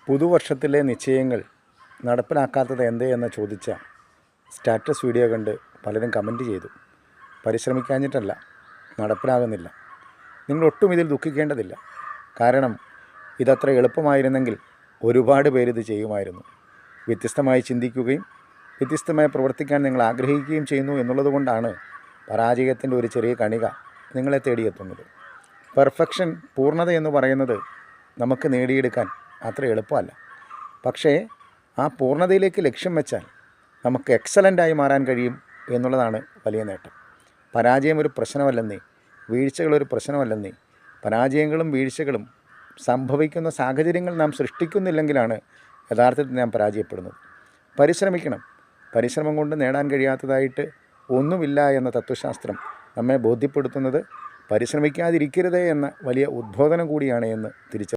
പുതുവർഷത്തിലെ നിശ്ചയങ്ങൾ നടപ്പിലാക്കാത്തത് എന്തേ എന്ന് ചോദിച്ച സ്റ്റാറ്റസ് വീഡിയോ കണ്ട് പലരും കമൻറ്റ് ചെയ്തു. പരിശ്രമിക്കാഞ്ഞിട്ടല്ല, നടപ്പിലാകുന്നില്ല. നിങ്ങളൊട്ടും ഇതിൽ ദുഃഖിക്കേണ്ടതില്ല. കാരണം ഇതത്ര എളുപ്പമായിരുന്നെങ്കിൽ ഒരുപാട് പേരിത് ചെയ്യുമായിരുന്നു. വ്യത്യസ്തമായി ചിന്തിക്കുകയും വ്യത്യസ്തമായി പ്രവർത്തിക്കാൻ നിങ്ങൾ ആഗ്രഹിക്കുകയും ചെയ്യുന്നു എന്നുള്ളതുകൊണ്ടാണ് പരാജയത്തിൻ്റെ ഒരു ചെറിയ കണിക നിങ്ങളെ തേടിയെത്തുന്നത്. പെർഫെക്ഷൻ, പൂർണ്ണത എന്ന് പറയുന്നത് നമുക്ക് നേടിയെടുക്കാൻ അത്ര എളുപ്പമല്ല. പക്ഷേ ആ പൂർണ്ണതയിലേക്ക് ലക്ഷ്യം വെച്ചാൽ നമുക്ക് എക്സലൻ്റായി മാറാൻ കഴിയും എന്നുള്ളതാണ് വലിയ നേട്ടം. പരാജയം ഒരു പ്രശ്നമല്ലെന്നേ, വീഴ്ചകളൊരു പ്രശ്നമല്ലെന്നേ. പരാജയങ്ങളും വീഴ്ചകളും സംഭവിക്കുന്ന സാഹചര്യങ്ങൾ നാം സൃഷ്ടിക്കുന്നില്ലെങ്കിലാണ് യഥാർത്ഥത്തിൽ നാം പരാജയപ്പെടുന്നത്. പരിശ്രമിക്കണം. പരിശ്രമം കൊണ്ട് നേടാൻ കഴിയാത്തതായിട്ട് ഒന്നുമില്ല എന്ന തത്വശാസ്ത്രം നമ്മെ ബോധ്യപ്പെടുത്തുന്നത് പരിശ്രമിക്കാതിരിക്കരുതേ എന്ന വലിയ ഉദ്ബോധനം കൂടിയാണ് എന്ന് തിരിച്ചറിയുക.